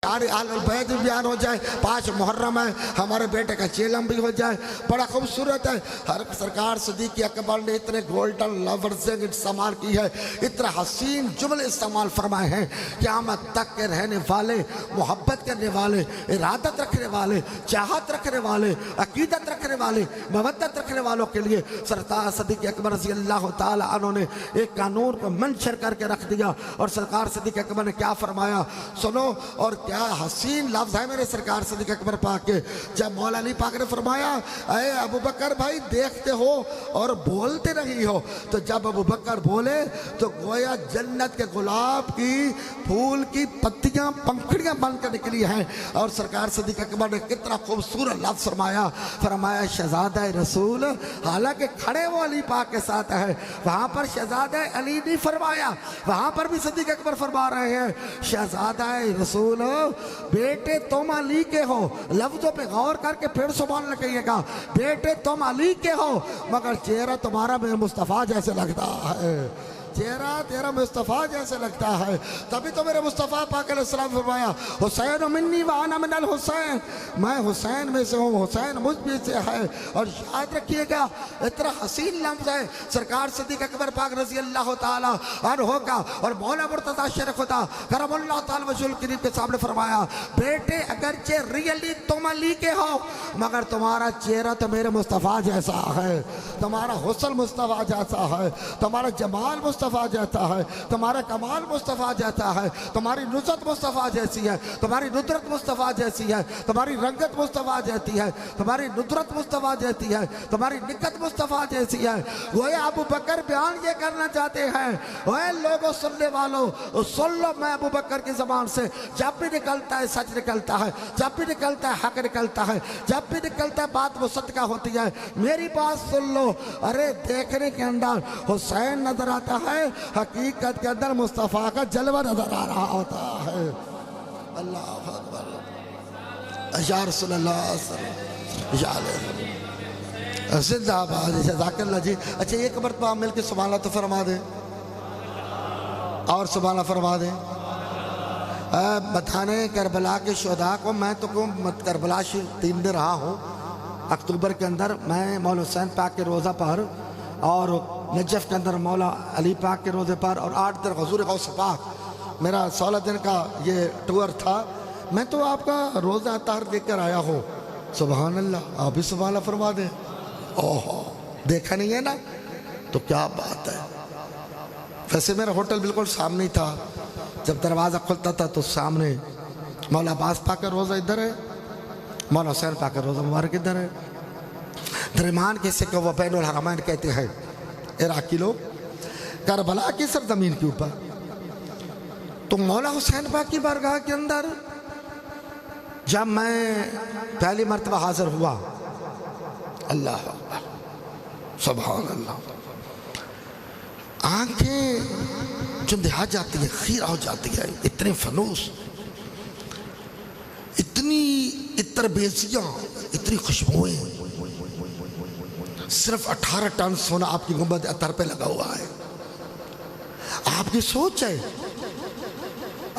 سارے اہل بیت بھی بیان ہو جائے، 5 محرم ہے، ہمارے بیٹے کا چیلم بھی ہو جائے، بڑا خوبصورت ہے۔ ہر سرکار صدیق اکبر نے اتنے گولڈن لفظ استعمال کی ہے، اتنا حسین جملے استعمال فرمائے ہیں، قیامت تک کے رہنے والے، محبت کرنے والے، ارادت رکھنے والے، چاہت رکھنے والے، عقیدت رکھنے والے، مودت رکھنے والوں کے لیے سرکار صدیق اکبر رضی اللہ تعالی عنہ نے ایک قانون کو منشر کر کے رکھ دیا۔ اور سرکار صدیق اکبر نے کیا فرمایا سنو، اور کیا حسین لفظ ہے میرے سرکار صدیق اکبر پاک کے، جب مولا علی پاک نے فرمایا اے ابو بکر بھائی دیکھتے ہو اور بولتے نہیں ہو، تو جب ابو بکر بولے تو گویا جنت کے گلاب کی پھول کی پتیاں پنکھڑیاں بن کر نکلی ہیں۔ اور سرکار صدیق اکبر نے کتنا خوبصورت لفظ فرمایا شہزادہ رسول، حالانکہ کھڑے وہ علی پاک کے ساتھ ہے، وہاں پر شہزادہ علی نہیں فرمایا، وہاں پر بھی صدیق اکبر فرما رہے ہیں شہزادہ رسول بیٹے تم علی کے ہو، لفظوں پہ غور کر کے پھر سبحان اللہ کہیے گا، بیٹے تم علی کے ہو مگر چہرہ تمہارا میرے مصطفیٰ جیسے لگتا ہے، چہرہ تیرا مصطفیٰ جیسے لگتا ہے۔ تبھی تو میرے مصطفیٰ پاک علیہ السلام فرمایا حسین منی وانا من الحسین، میں حسین میں سے ہوں، حسین مجھ میں سے ہے۔ اور یاد رکھیے گا اتنا حسین لفظ ہے سرکار صدیق اکبر پاک رضی اللہ تعالی عنہ کا، اور مولا مرتضی شیخ خدا کرم اللہ تعالی وجہ الکریم کے سامنے فرمایا بیٹے اگرچہ ریئلی تم علی کے ہو مگر تمہارا چہرہ تو میرے مصطفیٰ جیسا ہے، تمہارا حسن مصطفیٰ جیسا ہے، تمہارا جمال مصطفیٰ جیسا ہے، تمہارا کمال مصطفیٰ جیسا ہے، تمہاری نصرت مصطفیٰ جیسی ہے، تمہاری ندرت مصطفیٰ جیسی ہے، تمہاری رنگت مصطفیٰ جیسی ہے، تمہاری ندرت مصطفیٰ جیسی ہے، تمہاری نکت مصطفیٰ جیسی ہے۔ گویا ابو بکر بیان یہ کرنا چاہتے ہیں اے لوگوں سننے والوں سن لو، میں ابو بکر کی زبان سے جب بھی نکلتا ہے سچ نکلتا ہے، جب بھی نکلتا ہے حق نکلتا ہے، جب بھی نکلتا ہے بات وہ صدقہ ہوتی ہے، میری بات سن لو۔ ارے دیکھنے کے اندر حسین نظر آتا ہے، حقیقت کے اندر مصطفیٰ کا جلوہ نظر آ رہا ہوتا ہے۔ اللہ اکبر یا رسول اللہ صلی اللہ علیہ وسلم، زندہ آباد جزاک اللہ جی۔ اچھا ایک مرتبہ مل کے سبحان اللہ تو فرما دیں، اور سبحان اللہ فرما دیں۔ بتانے کربلا کے شہداء کو، میں تو کربلا 3 دن رہا ہوں اکتوبر کے اندر، میں مولا حسین پاک کے روزہ پر، اور نجف کے اندر مولا علی پاک کے روزے پر، اور 8 دن حضور غوث پاک، میرا 16 دن کا یہ ٹور تھا۔ میں تو آپ کا روزہ طاہر دیکھ کر آیا ہوں، سبحان اللہ، آپ بھی سبحان اللہ فرما دیں۔ اوہ دیکھا نہیں ہے نا، تو کیا بات ہے۔ ویسے میرا ہوٹل بالکل سامنے ہی تھا، جب دروازہ کھلتا تھا تو سامنے مولا عباس پاک کا روزہ ادھر ہے، مولا حسین پاک کا روزہ مبارک ادھر ہے، درمیان کسی کو وہ بین الحرمین کہتے ہیں عراقی لوگ، کربلا کی سرزمین کے اوپر۔ تو مولا حسین پاک کی بارگاہ کے اندر جب میں پہلی مرتبہ حاضر ہوا، اللہ اکبر سبحان اللہ، آنکھیں چندھا جاتی ہیں، خیرہ ہو جاتی ہے، اتنے فنوس، اتنی عطر بیزیاں، اتنی خوشبوئیں، صرف 18 ٹن سونا آپ کی گنبد اطہر پہ لگا ہوا ہے۔ آپ کی سوچ ہے،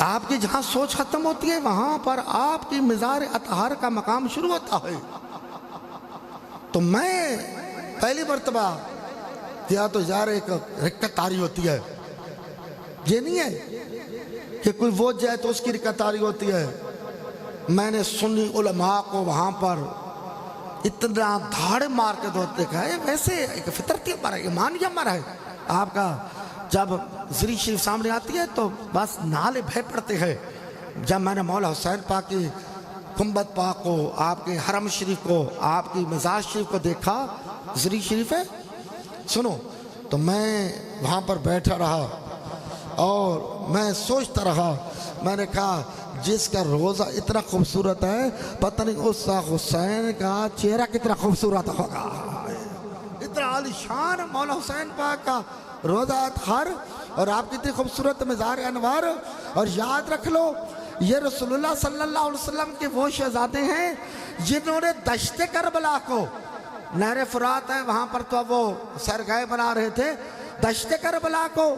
آپ کی جہاں سوچ ختم ہوتی ہے وہاں پر آپ کی مزار اطہر کا مقام شروع ہوتا ہے۔ تو میں پہلی مرتبہ یا تو یار ایک رکعت تاری ہوتی ہے، یہ نہیں ہے کہ کوئی وہ جائے تو اس کی رکعت تاری ہوتی ہے۔ میں نے سنی علماء کو وہاں پر اتنا دھاڑے مار کے دیکھا ہے، ویسے ایک فطرتی عمر ہے، ایمانی عمر ہے آپ کا۔ جب زری شریف سامنے آتی ہے تو بس نالے بھے پڑتے ہیں۔ جب میں نے مولا حسین پاک کی گنبد پاک کو، آپ کے حرم شریف کو، آپ کی مزار شریف کو دیکھا، زری شریف ہے سنو، تو میں وہاں پر بیٹھا رہا اور میں سوچتا رہا، میں نے کہا جس کا روزہ اتنا خوبصورت ہے پتہ نہیں اس حسین کا چہرہ کتنا خوبصورت ہوگا۔ اتنا عالی شان مولا حسین پاک کا روزہ اطہر، اور آپ کتنی خوبصورت مزار انوار۔ اور یاد رکھ لو یہ رسول اللہ صلی اللہ علیہ وسلم کے وہ شہزادے ہیں جنہوں نے دشت کربلا کو، نہر فرات ہے وہاں پر تو وہ سرگاہ بنا رہے تھے، دشت کربلا کو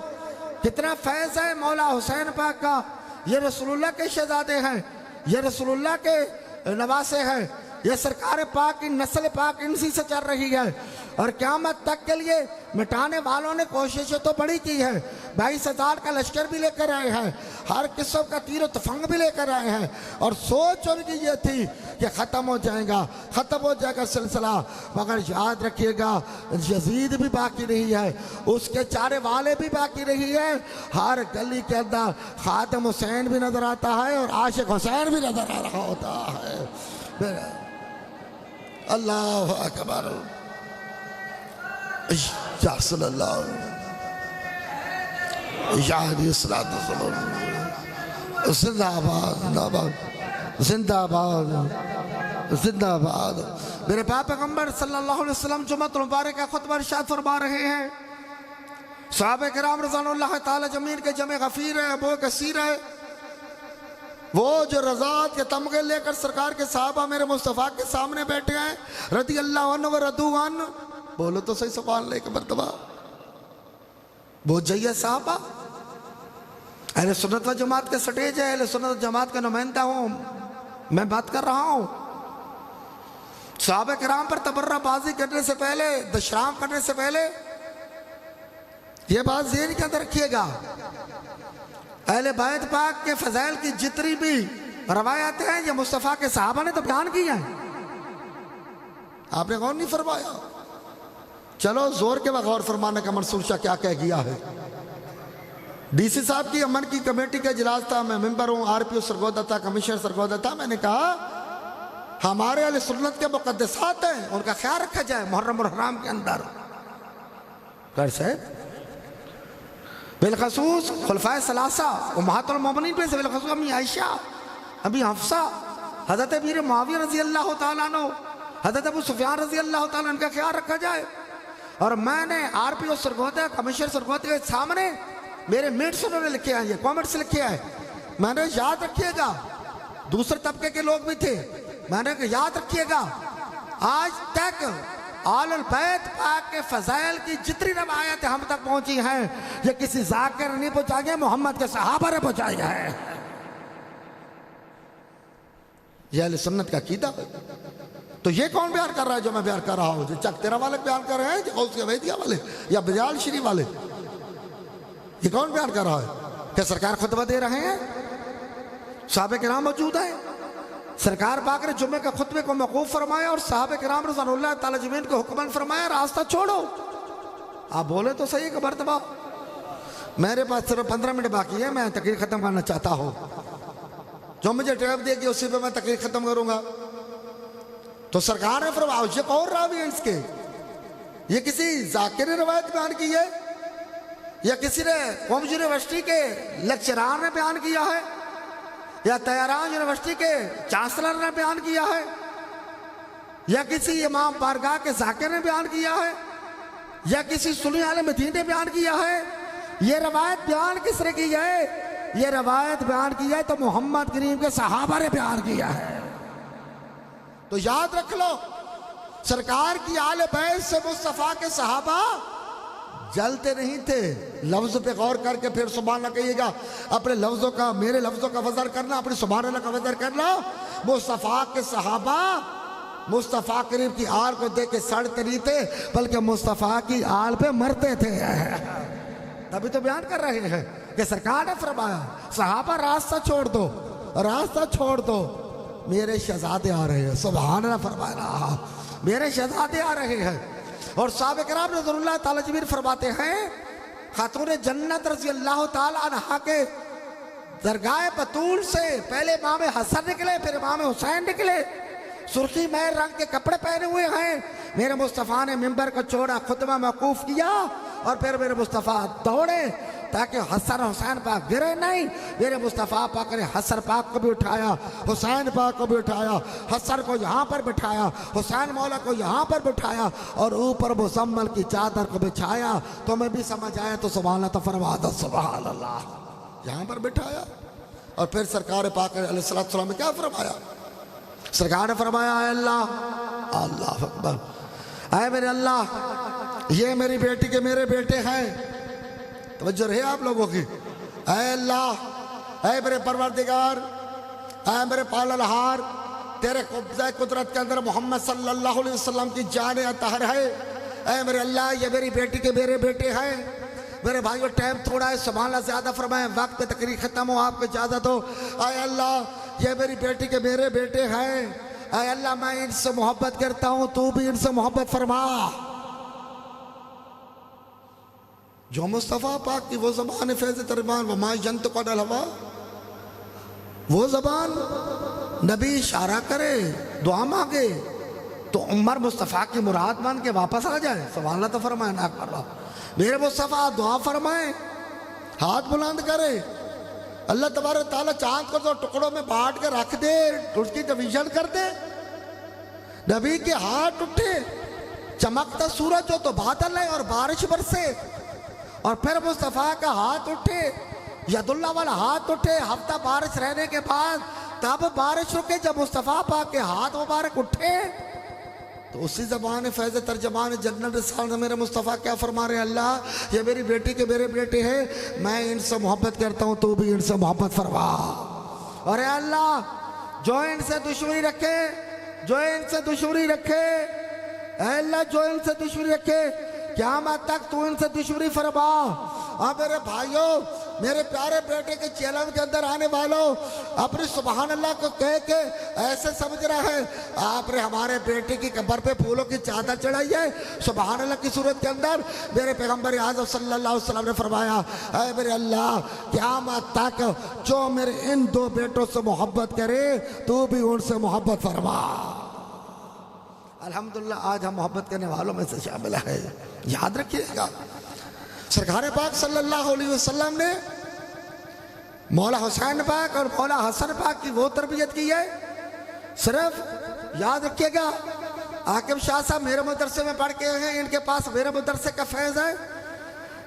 کتنا فیض ہے مولا حسین پاک کا، یہ رسول اللہ کے شہزادے ہیں۔ یہ رسول اللہ کے نواسے ہیں، یہ سرکار پاک کی نسل پاک انسی سے چل رہی ہے، اور قیامت تک کے لیے مٹانے والوں نے کوششیں تو بڑی کی ہے، 22,000 کا لشکر بھی لے کر آئے ہیں، ہر قسم کا تیر و تفنگ بھی لے کر آئے ہیں، اور سوچ ان کی یہ تھی کہ ختم ہو جائے گا سلسلہ، مگر یاد رکھیے گا یزید بھی باقی نہیں ہے، اس کے چارے والے بھی باقی نہیں ہے، ہر گلی کے اندر خادم حسین بھی نظر آتا ہے اور عاشق حسین بھی نظر آ رہا ہوتا ہے۔ اللہ اکبر، یا صلی اللہ یا علیہ السلام، زندہ آباد زندہ آباد زندہ آباد۔ میرے پاک پیغمبر صلی اللہ علیہ وسلم جمعۃ المبارک کا خطبہ ارشاد فرما رہے ہیں، صحابہ کرام رضوان اللہ تعالی جمعین کے جمع غفیر ہے، ابو کثیر ہے، وہ جو رضاعت کے تمغے لے کر سرکار کے صحابہ میرے مصطفیٰ کے سامنے بیٹھے ہیں، رضی اللہ عنہ و رضوا عنہ، بولو تو صحیح سبحان اللہ ایک مرتبہ، بہت جائیے صحابہ۔ اہل سنت و جماعت کے سٹیج ہے، اہل سنت و جماعت کا نمائندہ ہوں، میں بات کر رہا ہوں، صحابہ کرام پر تبرہ بازی کرنے سے پہلے، دشرام کرنے سے پہلے یہ بات ذہن کے اندر رکھیے گا، اہل بیت پاک کے فضائل کی جتنی بھی روایات ہیں یہ مصطفیٰ کے صحابہ نے تو بیان کی ہیں، آپ نے غور نہیں فرمایا؟ چلو زور کے وقت غور فرمانے کا منصور شاہ کیا کہہ گیا ہے۔ ڈی سی صاحب کی امن کی کمیٹی کا اجلاس تھا، میں ممبر ہوں، آر پی او سرگودہ تھا، کمشنر سرگودہ تھا، میں نے کہا ہمارے اہل سنت کے مقدسات ہیں، ان کا خیال رکھا جائے محرم الحرام کے اندر، کیسے بالخصوص خلفائے ثلاثہ امہات المومنین پہ سے، بالخصوص امی عائشہ، امی حفصہ، حضرت امیر معاویہ رضی اللہ تعالیٰ عنہ، حضرت ابو سفیان رضی اللہ تعالیٰ عنہ، ان کا خیال رکھا جائے۔ اور میں نے آر پی او سرگودہ، کمشنر سرگودہ کے سامنے میرے میٹس انہوں نے لکھے ہیں، یہ کومنٹس لکھے ہیں، میں نے یاد رکھیے گا، دوسرے طبقے کے لوگ بھی تھے، میں نے کہا یاد رکھیے گا آج تک آل البیت پاک کے فضائل کی جتنی روایتیں ہم تک پہنچی ہیں یہ کسی ذاکر نہیں پہنچائی ہیں، محمد کے صحابہ نے پہنچائی ہیں۔ یہ اہل سنت کا عقیدہ ہے۔ تو یہ کون بیان کر رہا ہے جو میں بیان کر رہا ہوں؟ جو چک تیرہ والے بیان کر رہے ہیں، جو غوث ویدیہ والے یا بجال شریف والے، یہ کون بیان کر رہا ہے؟ کہ سرکار خطبہ دے رہے ہیں، صحابہ کرام موجود ہیں، سرکار پاک نے جمعے کے خطبے کو موقوف فرمایا اور صحابہ کرام رضوان اللہ تعالی جمعین کو حکماً فرمایا راستہ چھوڑو۔ آپ بولے تو صحیح ایک مرتبہ۔ میرے پاس صرف 15 منٹ باقی ہے، میں تقریر ختم کرنا چاہتا ہوں، جو مجھے ٹیپ دے گی اسی پہ میں تقریر ختم کروں گا۔ تو سرکار نے فرمایا یہ کون راوی ہیں اس کے؟ یہ کسی ذاکر نے روایت بیان کی ہے یا کسی نے قوم یونیورسٹی کے لیکچرار نے بیان کیا ہے یا تہران یونیورسٹی کے چانسلر نے بیان کیا ہے یا کسی امام بارگاہ کے ذاکر نے بیان کیا ہے یا کسی سنی عالم دین نے بیان کیا ہے؟ یہ روایت بیان کس نے کی ہے؟ یہ روایت بیان کی ہے تو محمد کریم کے صحابہ نے بیان کیا ہے۔ تو یاد رکھ لو، سرکار کی آل بیت سے مصطفیٰ کے صحابہ جلتے نہیں تھے۔ لفظ پہ غور کر کے پھر سبحان اللہ کہیے گا، اپنے لفظوں کا، میرے لفظوں کا وزن کرنا، اپنے سبحان اللہ کا وزن کرنا۔ مصطفیٰ کے صحابہ مصطفیٰ کریم کی آل کو دیکھ کے سڑتے نہیں تھے بلکہ مصطفیٰ کی آل پہ مرتے تھے۔ تبھی تو بیان کر رہے ہیں کہ سرکار نے فرمایا صحابہ راستہ چھوڑ دو، راستہ چھوڑ دو، میرے شہزادے آ رہے ہیں۔ سبحان اللہ فرمایا، میرے شہزادے آ رہے ہیں۔ اور صحابہ کرام رضی اللہ تعالیٰ جمعین فرماتے ہیں خاتون جنت رضی اللہ تعالیٰ عنہ کے درگاہ بطول سے پہلے امام حسن نکلے، پھر امام حسین نکلے، سرخی مہر رنگ کے کپڑے پہنے ہوئے ہیں۔ میرے مصطفیٰ نے ممبر کا چوڑا خطبہ موقوف کیا اور پھر میرے مصطفیٰ دوڑے تاکہ حسن حسین پاک گرے نہیں۔ میرے مصطفیٰ پاک نے حسن پاک کو بھی اٹھایا، حسین پاک کو بھی اٹھایا، حسن کو یہاں پر بٹھایا، حسین مولا کو یہاں پر بٹھایا اور اوپر مزمل کی چادر کو بچھایا۔ تو میں بھی سمجھ آیا تو سبحان اللہ تو فرما دو سبحان اللہ، یہاں پر بٹھایا۔ اور پھر سرکار پاک علیہ السلام نے کیا فرمایا؟ سرکار نے فرمایا اے اللہ، اللہ اکبر، اے میرے اللہ، یہ میری بیٹی کے میرے بیٹے ہیں، توجہ رہے آپ لوگوں کی، اے اللہ، اے میرے پروردگار، اے میرے پالنہار، تیرے قبضہ قدرت کے اندر محمد صلی اللہ علیہ وسلم کی جان اطہر ہے۔ اے میرے اللہ، یہ میری بیٹی کے میرے بیٹے ہیں۔ میرے بھائیو ٹائم تھوڑا ہے، سبحان اللہ زیادہ فرمائیں، وقت پہ تقریر ختم ہو، آپ کو اجازت ہو۔ اے اللہ، یہ میری بیٹی کے میرے بیٹے ہیں۔ اے اللہ، میں ان سے محبت کرتا ہوں، تو بھی ان سے محبت فرما۔ جو مصطفیٰ پاک کی وہ زبان فیض ترجمان وما ینطق عن الہویٰ، وہ زبان نبی اشارہ کرے، دعا مانگے تو عمر مصطفیٰ کی مراد مان کے واپس آ جائے۔ سبحان اللہ تو فرمائے نا کرو، میرے مصطفیٰ دعا فرمائے، ہاتھ بلند کرے، اللہ تبارک تعالیٰ چاند کو تو ٹکڑوں میں بانٹ کے رکھ دے، اس کی ڈویژن کر دے، نبی کے ہاتھ اٹھے، چمکتا سورج ہو تو بادل ہے اور بارش برسے، اور پھر مصطفیٰ کا ہاتھ اٹھے، ید اللہ والا ہاتھ اٹھے، ہفتہ بارش رہنے کے بعد تب بارش رکے جب مصطفیٰ پاک کے ہاتھ مبارک اٹھے، تو اسی زبان فیض ترجمان جنت رسالت میرے مصطفیٰ کیا فرما رہے ہیں، اللہ یہ میری بیٹی کے میرے بیٹے ہیں، میں ان سے محبت کرتا ہوں، تو بھی ان سے محبت فرما۔ اور اے اللہ، جو ان سے دشمنی رکھے، جو ان سے دشمنی رکھے، اے اللہ جو ان سے دشمنی رکھے، قیامت تک تو ان سے دشمنی فرما۔ اور میرے بھائیوں، میرے پیارے بیٹے کے چیلنج کے اندر آنے والوں، اپنی سبحان اللہ کو کہہ کے ایسے سمجھ رہا ہے آپ نے ہمارے بیٹے کی قبر پہ پھولوں کی چادر چڑھائی ہے۔ سبحان اللہ کی صورت کے اندر میرے پیغمبر اعظم صلی اللہ علیہ وسلم نے فرمایا، اے میرے اللہ، قیامت تک جو میرے ان دو بیٹوں سے محبت کرے تو بھی ان سے محبت فرما۔ الحمدللہ آج ہم محبت کرنے والوں میں سے شامل ہے۔ یاد رکھیے گا، سرکار پاک صلی اللہ علیہ وسلم نے مولا حسین پاک اور مولا حسن پاک کی وہ تربیت کی ہے، صرف یاد رکھیے گا، عاقب شاہ صاحب میرے مدرسے میں پڑھ کے ہیں، ان کے پاس میرے مدرسے کا فیض ہے۔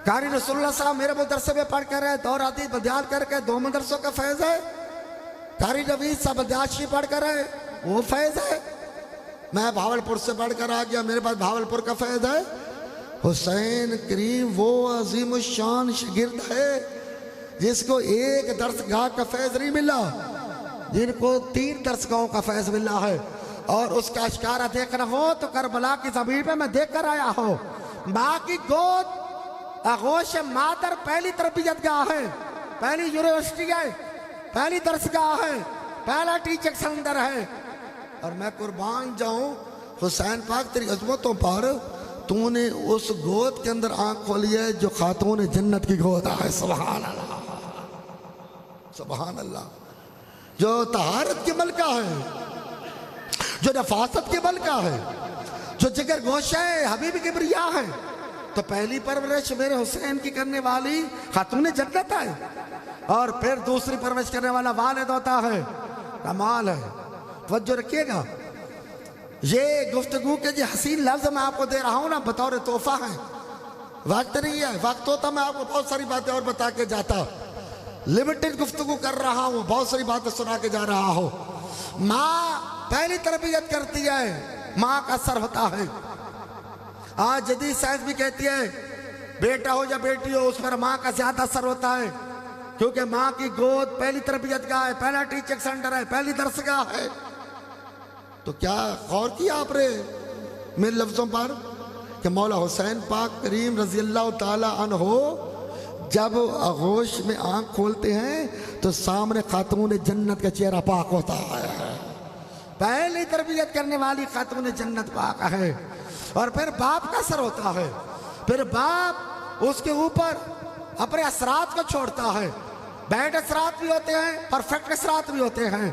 قاری رسول اللہ صاحب میرے مدرسے میں پڑھ کر رہے، دور حدیث بدیال کر کے 2 مدرسوں کا فیض ہے۔ قاری نوید صاحب بدیاشی پڑھ کر رہے، وہ فیض ہے۔ میں بھاولپور سے پڑھ کر آ گیا، میرے پاس بھاولپور کا فیض ہے۔ حسین کریم وہ عظیم الشان شاگرد ہے جس کو ایک درسگاہ کا فیض نہیں ملا، جن کو 3 درسگاہوں کا فیض ملا ہے، اور اس کا اشکارہ دیکھنا ہو تو کربلا کی زمین پہ میں دیکھ کر آیا ہوں۔ ماں کی گود آغوش مادر پہلی تربیت گاہ ہے، پہلی یونیورسٹی ہے، پہلی درسگاہ ہے، پہلا ٹیچنگ سینٹر ہے۔ اور میں قربان جاؤں حسین پاک تیری عظمتوں پر، تو نے اس گود کے اندر آنکھ کھولی ہے جو خاتون جنت کی گود ہے۔ سبحان اللہ، سبحان اللہ، جو طہارت کی ملکہ ہے، جو نفاست کی ملکہ ہے، جو جگر گوشہ ہے، حبیب کبریا ہے، تو پہلی پرورش میرے حسین کی کرنے والی خاتون جنت ہے، اور پھر دوسری پرورش کرنے والا والد ہوتا ہے۔ کمال ہے، توجہ رکھیے گا، یہ گفتگو کے جو حسین لفظ میں آپ کو دے رہا ہوں نا بطور تحفہ ہے، وقت نہیں ہے، وقت ہوتا میں آپ کو بہت ساری باتیں اور بتا کے جاتا، لمیٹڈ گفتگو کر رہا ہوں، بہت ساری باتیں سنا کے جا رہا ہوں۔ ماں پہلی تربیت کرتی ہے، ماں کا اثر ہوتا ہے۔ آج جدید سائنس بھی کہتی ہے بیٹا ہو یا بیٹی ہو اس پر ماں کا زیادہ اثر ہوتا ہے، کیونکہ ماں کی گود پہلی تربیت گاہ ہے، پہلا ٹیچنگ سینٹر ہے، پہلی درسگاہ ہے۔ تو کیا غور کیا آپ نے میرے لفظوں پر کہ مولا حسین پاک کریم رضی اللہ تعالی عنہ جب آغوش میں آنکھ کھولتے ہیں تو سامنے خاتون جنت کا چہرہ پاک ہوتا ہے، پہلی تربیت کرنے والی خاتون جنت پاک ہے۔ اور پھر باپ کا اثر ہوتا ہے، پھر باپ اس کے اوپر اپنے اثرات کو چھوڑتا ہے، بیڈ اثرات بھی ہوتے ہیں، پرفیکٹ اثرات بھی ہوتے ہیں۔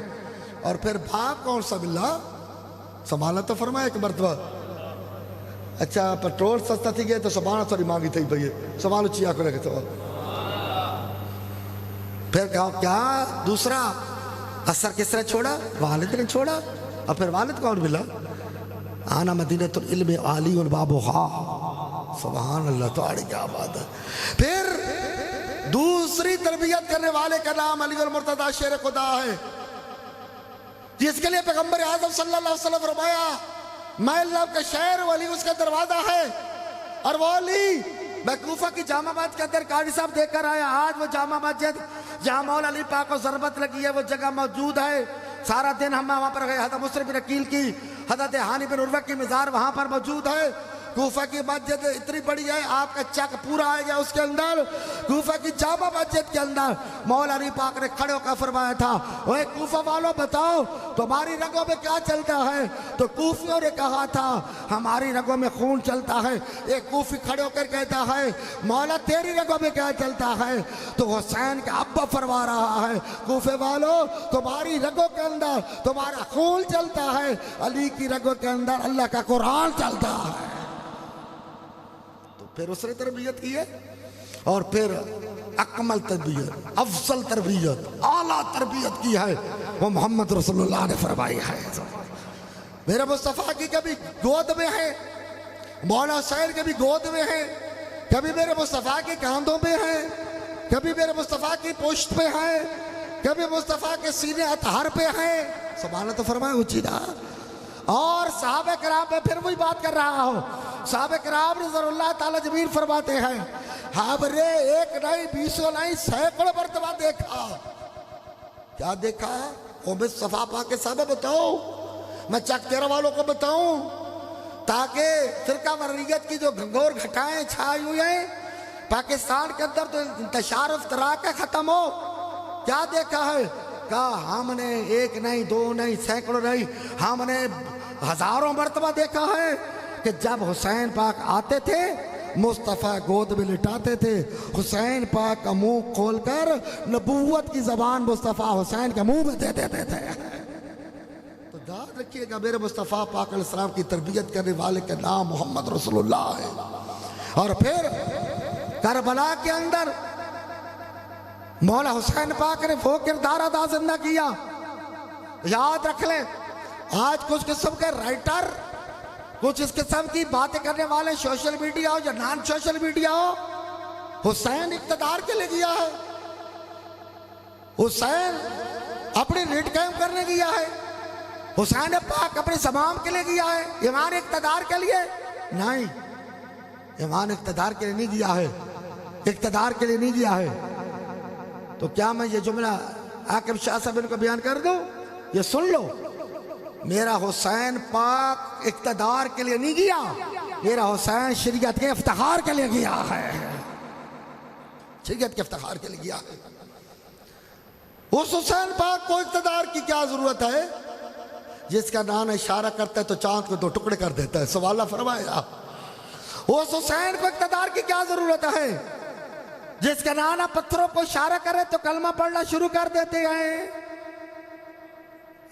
اور پھر باپ کون سا ملا، سنبھالا تو فرمایا ایک مرتبہ، اچھا پیٹرول سستا تھی گئے تو سبحانہ تھوڑی مانگی تھی بھئی، سوال چیا کو لگے تو پھر کیا دوسرا اثر کس نے چھوڑا، والد نے چھوڑا۔ اور پھر والد کون ملا، آنا مدینۃ العلم عالی البابھا، سبحان اللہ، تو آڑی کیا بات ہے۔ پھر دوسری تربیت کرنے والے کا نام علی المرتضی شیر خدا ہے، جس کے لیے پیغمبر اعظم صلی اللہ علیہ وسلم فرمایا میں اللہ کا شہر ولی اس کا دروازہ ہے۔ اور وہ علی، میں کوفہ کی جامع مسجد کے اندر قاری صاحب دیکھ کر آیا، آج وہ جامع مسجد جہاں مولا علی پاک کو ضربت لگی ہے وہ جگہ موجود ہے. سارا دن ہم وہاں پر گئے. حضرت مسلم بن عقیل کی، حضرت ہانی بن عروہ کی مزار وہاں پر موجود ہے. کوفہ کی مسجد اتنی بڑی ہے، آپ کا چک پورا آئے گا اس کے اندر. کوفہ کی جامع مسجد کے اندر مولا علی پاک نے کھڑے ہو کر فرمایا تھا، اوے کوفہ والوں بتاؤ تمہاری رگوں میں کیا چلتا ہے؟ تو کوفیوں نے کہا تھا ہماری رگوں میں خون چلتا ہے. ایک کوفی کھڑے ہو کر کہتا ہے مولا تیری رگوں میں کیا چلتا ہے؟ تو حسین کا ابا فرما رہا ہے کوفے والوں تمہاری رگوں کے اندر تمہارا خون چلتا ہے، علی کی رگوں کے اندر اللہ کا قرآن چلتا ہے. پھر اس نے تربیت کی ہے، اور پھر اکمل تربیت، افضل تربیت، اعلیٰ تربیت کی ہے وہ محمد رسول اللہ نے فرمائی ہے. میرے مصطفیٰ کی کبھی گود میں ہے، مولا حسین کبھی گود میں ہے، کبھی میرے مصطفیٰ کی کاندھوں میں ہے، کبھی میرے مصطفیٰ کی پشت پہ ہے، کبھی مصطفیٰ کے سینے اطہر پہ ہے. سبحان اللہ تو فرمائے اونچی نا. اور صحابہ کرام میں پھر وہی بات کر رہا ہوں، صحابہ کرام رضی اللہ تعالیٰ جمیل فرماتے ہیں ہم نے ایک نہیں بیسوں نہیں سینکڑوں مرتبہ دیکھا. کیا دیکھا؟ وہ مصطفیٰ پاک کے صحابہ بتاؤ، میں چک تیرہ والوں کو بتاؤں تاکہ فرقہ واریت کی جو گھنگور گھٹائیں چھائی ہوئی ہیں پاکستان کے اندر تو انتشار افتراق کا ختم ہو. کیا دیکھا ہے؟ کہا ہم نے ایک نہیں دو نہیں سینکڑوں نہیں، ہم نے ہزاروں مرتبہ دیکھا ہے کہ جب حسین پاک آتے تھے مصطفیٰ گود میں لٹاتے تھے، حسین پاک کا منہ کھول کر نبوت کی زبان مصطفیٰ حسین کے منہ میں دے دیتے تھے. تو یاد رکھیے گا میرے مصطفیٰ پاک علیہ السلام کی تربیت کرنے والے کا نام محمد رسول اللہ ہے. اور پھر کربلا کے اندر مولا حسین پاک نے وہ کردار ادا زندہ کیا. یاد رکھ لیں آج کچھ قسم کے رائٹر، کچھ اس قسم کی باتیں کرنے والے سوشل میڈیا ہو یا نان سوشل میڈیا ہو، حسین اقتدار کے لئے گیا ہے، حسین اپنی ریڈ قائم کرنے گیا ہے، حسین پاک اپنے سمام کے لئے گیا ہے. ایمان اقتدار کے لئے نہیں، ایمان اقتدار کے لئے نہیں گیا ہے، اقتدار کے لئے نہیں گیا ہے. تو کیا میں یہ جملہ عاقب شاہ صاحب ان کو بیان کر دوں؟ یہ سن لو، میرا حسین پاک اقتدار کے لیے نہیں گیا، میرا حسین شریعت کے افتخار کے لیے گیا ہے، شریعت کے افتخار کے لیے گیا ہے. اس حسین پاک کو اقتدار کی کیا ضرورت ہے جس کا نام اشارہ کرتا ہے تو چاند کو دو ٹکڑے کر دیتا ہے؟ سوال اللہ فرمایا. اس حسین کو اقتدار کی کیا ضرورت ہے جس کا نانا پتھروں کو اشارہ کرے تو کلمہ پڑھنا شروع کر دیتے ہیں؟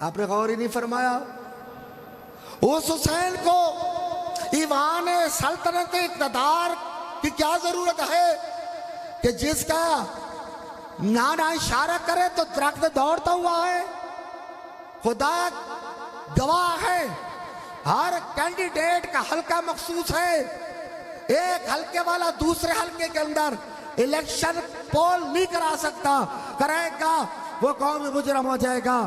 آپ نے غور ہی نہیں فرمایا. اس حسین کو ایوان سلطنت اقتدار کی کیا ضرورت ہے کہ جس کا نانا اشارہ کرے تو درخت دوڑتا ہوا ہے؟ خدا گواہ ہے ہر کینڈیڈیٹ کا حلقہ مخصوص ہے. ایک حلقے والا دوسرے حلقے کے اندر الیکشن پول نہیں کرا سکتا، کرے گا وہ قومی مجرم ہو جائے گا.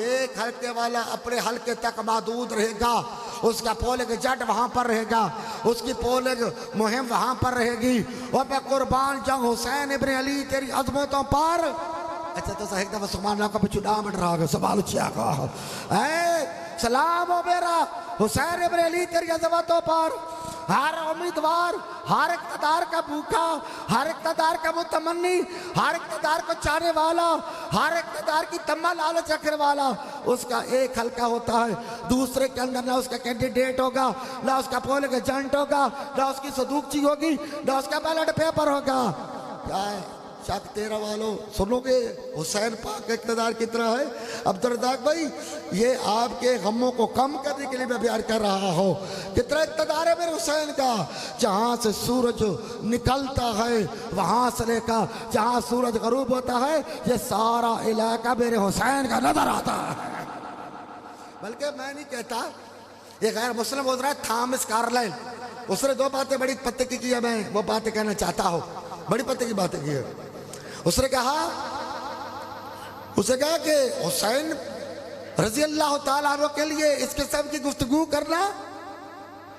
ایک حلقے والا اپنے حلقے تک محدود رہے گا، اس کا پولنگ ایجنٹ وہاں پر رہے گا، اس کی پولنگ مہم وہاں پر رہے گی. اور میں قربان جاؤں حسین ابن علی تیری عظمتوں پر. اچھا تو ایک دفعہ سبحان اللہ کا پچھو نام اٹھ رہا گا، سوال اچھا کہا اے سلام ہو میرا حسین ابن علی تیری عظمتوں پر. ہر امیدوار، ہر اقتدار کا بھوکا، ہر اقتدار کا متمنی، ہر اقتدار کو چاہنے والا، ہر اقتدار کی تمنا لالچ رکھنے والا، اس کا ایک حلقہ ہوتا ہے. دوسرے کے اندر نہ اس کا کینڈیڈیٹ ہوگا، نہ اس کا پولنگ ایجنٹ ہوگا، نہ اس کی صدوقچی ہوگی، نہ اس کا بیلٹ پیپر ہوگا. کیا ہے شک تیرہ والوں سنو گے حسین پاک کا اقتدار کتنا ہے؟ عبدالرزاق بھائی یہ آپ کے غموں کو کم کرنے کے لیے میں بیان کر رہا ہوں. کتنا اقتدار ہے میرے حسین کا؟ جہاں سے سورج نکلتا ہے وہاں سے لے کر جہاں سورج غروب ہوتا ہے یہ سارا علاقہ میرے حسین کا نظر آتا ہے. بلکہ میں نہیں کہتا، یہ غیر مسلم ہو رہا ہے تھامس کارلائل، اس نے دو باتیں بڑی پتے کی ہے، میں وہ باتیں کہنا چاہتا ہوں، بڑی پتے کی باتیں کی ہے. اس نے کہا کہ حسین رضی اللہ تعالیٰ عنہ کے لیے اس قسم کی گفتگو کرنا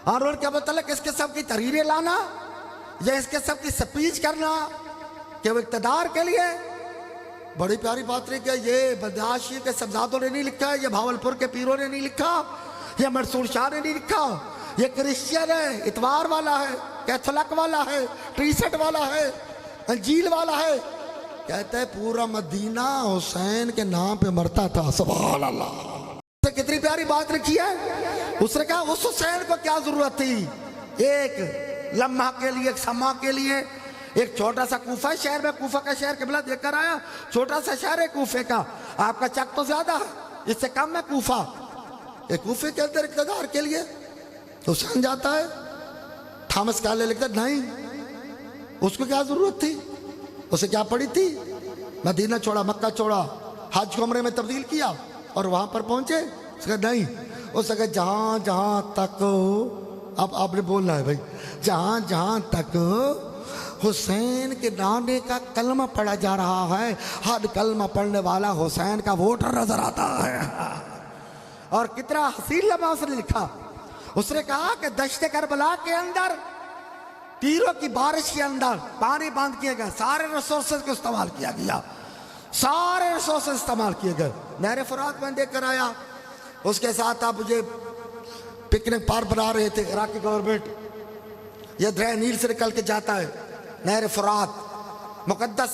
اور ان کے متعلق اس قسم کی تحریریں لانا یا اس قسم کی سپیچ کرنا کہ وہ اقتدار کے لیے بڑی پیاری بات لکھی ہے. یہ برداشی کے سبزادوں نے نہیں لکھا ہے, یہ بھاولپور کے پیروں نے نہیں لکھا, یہ منصور شاہ نے نہیں لکھا. یہ کرسچین ہے, اتوار والا ہے, کیتھولک والا ہے, ٹریسٹ والا ہے, انجیل والا ہے. کہتا ہے پورا مدینہ حسین کے نام پہ مرتا تھا. سبحان اللہ. کتنی پیاری بات لکھی ہے. اس نے کہا اس حسین کو کیا ضرورت تھی ایک لمحہ کے لیے, ایک سما کے لیے. ایک چھوٹا سا کوفہ شہر میں, کوفہ کا شہر قبلہ دیکھ کر آیا, چھوٹا سا شہر ہے کوفے کا. آپ کا چک تو زیادہ ہے, اس سے کم ہے کوفہ. ایک کوفے کے اندر اقتدار کے لیے حسین جاتا ہے. تھامس کالے لکھتا نہیں, اس کو کیا ضرورت تھی, اسے کیا پڑی تھی. مدینہ چھوڑا, مکہ چھوڑا, حج کو عمرے میں تبدیل کیا اور وہاں پر پہنچے. اس کا نہیں, اس کا جہاں جہاں تک, اب آپ نے بولنا ہے بھائی, جہاں جہاں تک حسین کے نانے کا کلمہ پڑھا جا رہا ہے, ہر کلمہ پڑھنے والا حسین کا ووٹر نظر آتا ہے. اور کتنا حسین لمحہ اس نے لکھا. اس نے کہا کہ دشت کربلا کے اندر تیروں کی بارش کے اندر پانی بند کیے گئے, سارے ریسورسز کو استعمال کیا گیا, سارے ریسورسز استعمال کیے گئے. نہر فرات میں دیکھ کر آیا. اس کے ساتھ آپ مجھے پکنک پارک بنا رہے تھے عراقی گورنمنٹ. یہ دریا نیل سے نکل کے جاتا ہے. نہر فرات مقدس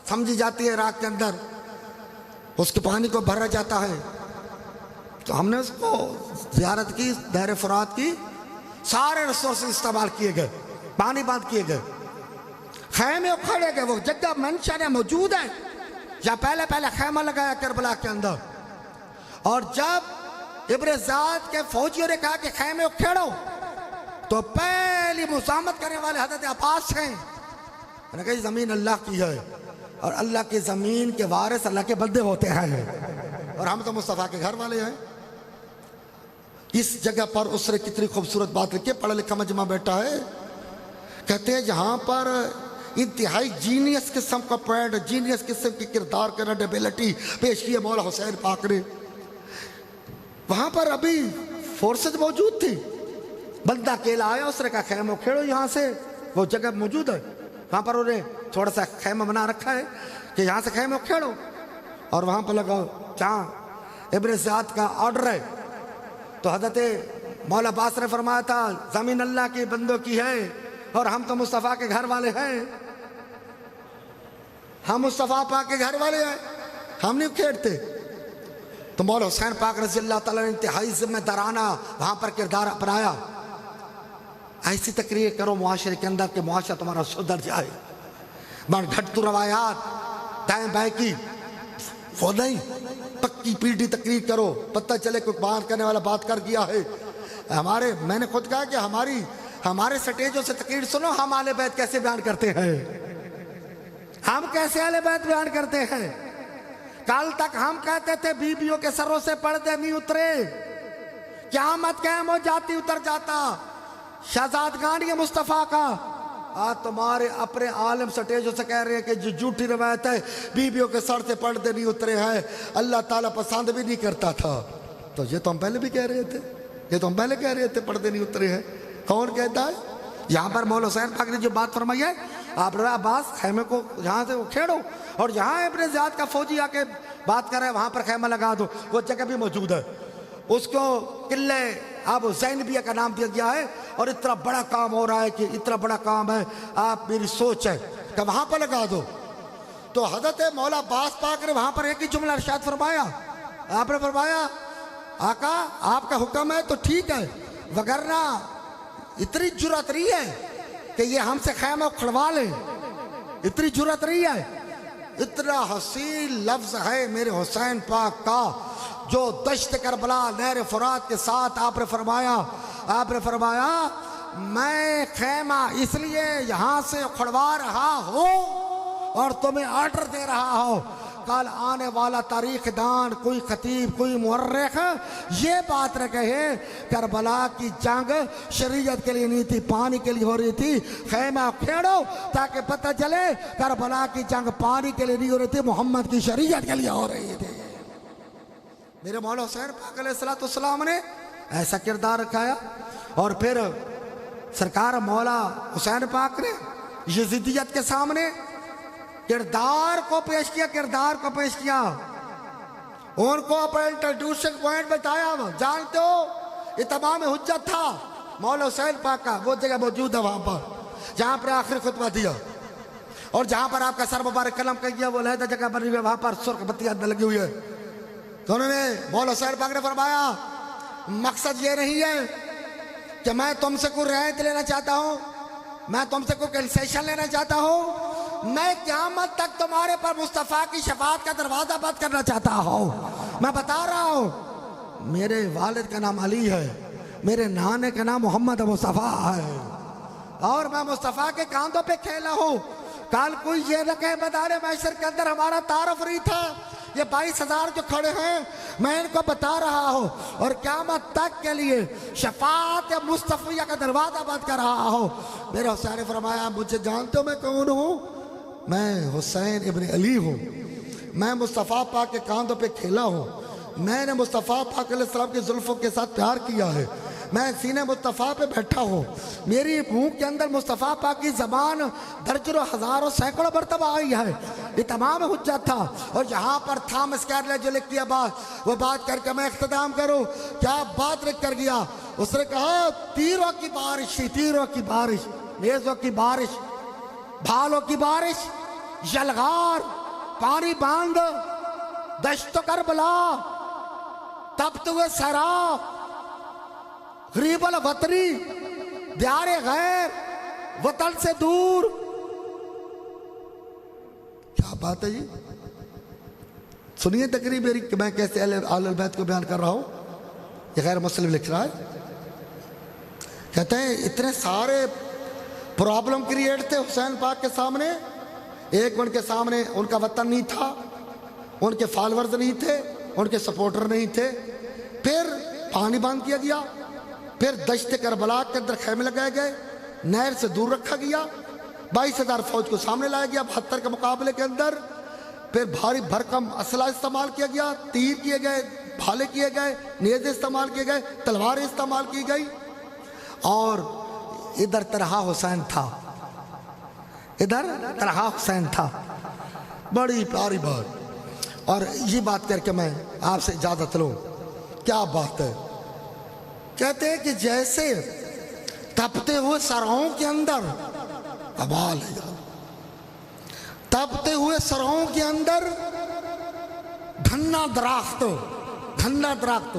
سمجھی جاتی ہے عراق کے اندر, اس کے پانی کو بھرا جاتا ہے. تو ہم نے اس کو زیارت کی, نہر فرات کی, سارے ریسورسز استعمال کیے گئے, پانی بند کیے گئے, خیمے اکھڑے گئے. وہ جگہ منشن ہے, موجود ہے, یا پہلے خیمہ لگایا کربلا کے اندر. اور جب ابن زیاد کے فوجیوں نے کہا کہ خیمے اکھڑو, تو پہلی مزاحمت کرنے والے حضرت عباس ہیں. انہوں نے کہا یہ زمین اللہ کی ہے, اور اللہ کی زمین کے وارث اللہ کے بندے ہوتے ہیں, اور ہم تو مصطفیٰ کے گھر والے ہیں. اس جگہ پر اس نے کتنی خوبصورت بات لکھی. پڑھا لکھا مجمع بیٹھا ہے. کہتے ہیں جہاں پر انتہائی جینیس قسم کا پوائنٹ, جینیس قسم کی کردار کا ریڈیبلٹی پیش کی ہے مولا حسین پاک نے, وہاں پر ابھی فورسز موجود تھی. بندہ اکیلا آیا, اس نے کہا خیمہ کھیڑو یہاں سے, وہ جگہ موجود ہے وہاں پر. انہیں تھوڑا سا خیمہ بنا رکھا ہے کہ یہاں سے خیمہ کھیڑو اور وہاں پر لگاؤ جہاں ابن زیاد کا آرڈر ہے. تو حضرت مولا عباس نے فرمایا تھا زمین اللہ کے بندوں کی ہے, اور ہم تو مصطفیٰ کے گھر والے ہیں, ہم مصطفیٰ پاک کے گھر والے ہیں, ہم نہیں کھیڑتے. تو مولا حسین پاک رضی اللہ تعالیٰ نے انتہائی ذمہ دارانہ وہاں پر کردار اپنایا. ایسی تقریر کرو معاشرے کے اندر کہ معاشرہ تمہارا سدھر جائے. گھٹتو روایات دائیں بائیں کی وہ نہیں, پکی پیٹی تقریر کرو, پتہ چلے کوئی بات کرنے والا بات کر گیا ہے. میں نے خود کہا کہ ہمارے سٹیجوں سے تقریر سنو, ہم اہل بیت کیسے بیان کرتے ہیں, ہم کیسے اہل بیت بیان کرتے ہیں. کل تک ہم کہتے تھے بیویوں کے سروں سے پردے نہیں اترے, قیامت قائم ہو جاتی اتر جاتا. شہزادگان یہ مصطفیٰ کا, آج تمہارے اپنے عالم سٹیجوں سے کہہ رہے ہیں کہ جو جھوٹی روایت ہے بیویوں کے سر سے پردے نہیں اترے ہیں, اللہ تعالیٰ پسند بھی نہیں کرتا تھا. تو یہ تو ہم پہلے بھی کہہ رہے تھے, یہ تو ہم پہلے کہہ رہے تھے پردے نہیں اترے ہیں. کون کہتا ہے؟ یہاں پر مولا حسین پاک نے جو بات فرمائی ہے, آپ نے عباس خیمے کو یہاں سے کھیڑو, اور جہاں ابن زیاد کا فوجی آ کے بات کر رہے ہیں وہاں پر خیمہ لگا دو. وہ جگہ بھی موجود ہے, اس کو قلعہ ابو زینبیہ کا نام دیا گیا ہے. اور اتنا بڑا کام ہو رہا ہے کہ اتنا بڑا کام ہے, آپ میری سوچ ہے کہ وہاں پر لگا دو. تو حضرت مولا عباس پاک نے وہاں پر ایک ہی جملہ ارشاد فرمایا. آپ نے فرمایا آقا آپ کا حکم ہے تو ٹھیک ہے, وگرنہ اتنی جرأت نہیں ہے کہ یہ ہم سے خیمہ کھڑوا لیں, اتنی جرأت نہیں ہے. اتنا حسین لفظ ہے میرے حسین پاک کا جو دشت کربلا نہر فرات کے ساتھ آپ نے فرمایا میں خیمہ اس لیے یہاں سے کھڑوا رہا ہوں اور تمہیں آرڈر دے رہا ہوں. کل آنے والا تاریخ دان, کوئی خطیب, کوئی مورخ یہ بات نہ کہے کربلا کی جنگ شریعت کے لیے نہیں تھی, پانی کے لیے ہو رہی تھی. خیمہ کھیڑو تاکہ پتہ چلے کربلا کی جنگ پانی کے لیے نہیں ہو رہی تھی, محمد کی شریعت کے لیے ہو رہی تھی. میرے مولا حسین پاک علیہ السلام نے ایسا کردار رکھایا. اور پھر سرکار مولا حسین پاک نے یزیدیت کے سامنے کردار کو پیش کیا، کردار کو پیش کیا، ان کو اپنے انٹروڈیوشن پوائنٹ بتایا. جانتے ہو یہ تمام حجت تھا مولا حسین پاک کا. وہ جگہ موجود ہے وہاں پر جہاں پر آخری خطبہ دیا، اور جہاں پر آپ کا سر مبارک قلم کر گیا، وہ علیحدہ جگہ بنی ہوئی ہے، وہاں پر سرخ بتیاں لگی ہوئی ہے. تو انہوں نے مولا حسین پاک نے فرمایا مقصد یہ نہیں ہے کہ میں تم سے کوئی رعایت لینا چاہتا ہوں، میں تم سے کوئی کنسیشن لینا چاہتا ہوں، میں قیامت تک تمہارے پر مصطفیٰ کی شفاعت کا دروازہ بند کرنا چاہتا ہوں. میں بتا رہا ہوں میرے والد کا نام علی ہے، میرے نانے کا نام محمد مصطفیٰ ہے، اور میں مصطفیٰ کے کاندھوں پہ کھیلا ہوں. کل کوئی یہ نہ کہے میدان محشر کے اندر ہمارا تعارف نہیں تھا. یہ 22,000 جو کھڑے ہیں میں ان کو بتا رہا ہوں، اور قیامت تک کے لیے شفاعت مصطفیٰ کا دروازہ بند کر رہا ہوں. میرے حسین نے فرمایا مجھے جانتے ہو میں کون ہوں؟ میں حسین ابن علی ہوں. میں مصطفیٰ پاک کے کاندھوں پہ کھیلا ہوں. میں نے مصطفیٰ پاک علیہ السلام کی زلفوں کے ساتھ پیار کیا ہے. میں سینے مصطفیٰ پہ بیٹھا ہوں. میری منہ کے اندر مصطفیٰ پاک کی زبان درجنوں ہزاروں سینکڑوں مرتبہ آئی ہے. یہ تمام حجت تھا. اور یہاں پر تھامس کیرلے جو لکھ دیا بات، وہ بات کر کے میں اختتام کروں. کیا بات لکھ کر گیا؟ اس نے کہا تیروں کی بارش تھی، تیروں کی بارش، نیزوں کی بارش، بھالوں کی بارش، یلغار، پانی باندھ، دشت کربلا، تپت ہوئے صحرا، غریب الوطنی، دیار غیر، وطن سے دور. کیا بات ہے جی؟ سنیے تقریر میری کہ میں کیسے اہل البیت کو بیان کر رہا ہوں. یہ غیر مسلم لکھ رہا ہے، کہتے ہیں اتنے سارے پرابلم کریٹ تھے حسین پاک کے سامنے. ایک ان کے سامنے ان کا وطن نہیں تھا، ان کے فالورز نہیں تھے، ان کے سپورٹر نہیں تھے. پھر پانی بند کیا گیا، پھر دشت کربلا کے اندر خیمے لگائے گئے، نہر سے دور رکھا گیا، 22,000 فوج کو سامنے لایا گیا 72 کے مقابلے کے اندر. پھر بھاری بھرکم اسلحہ استعمال کیا گیا، تیر کیے گئے، بھالے کیے گئے، نیزے استعمال کیے گئے، تلواریں استعمال کی گئی. اور ادھر طرحہ حسین تھا، ادھر طرحہ حسین تھا. بڑی پیاری بات. اور یہ بات کر کے میں آپ سے اجازت لوں. کیا بات ہے؟ کہتے ہیں کہ جیسے تپتے ہوئے سروں کے اندر، کمال ہے یار، تپتے ہوئے سروں کے اندر گھنا درخت، گھنا درخت.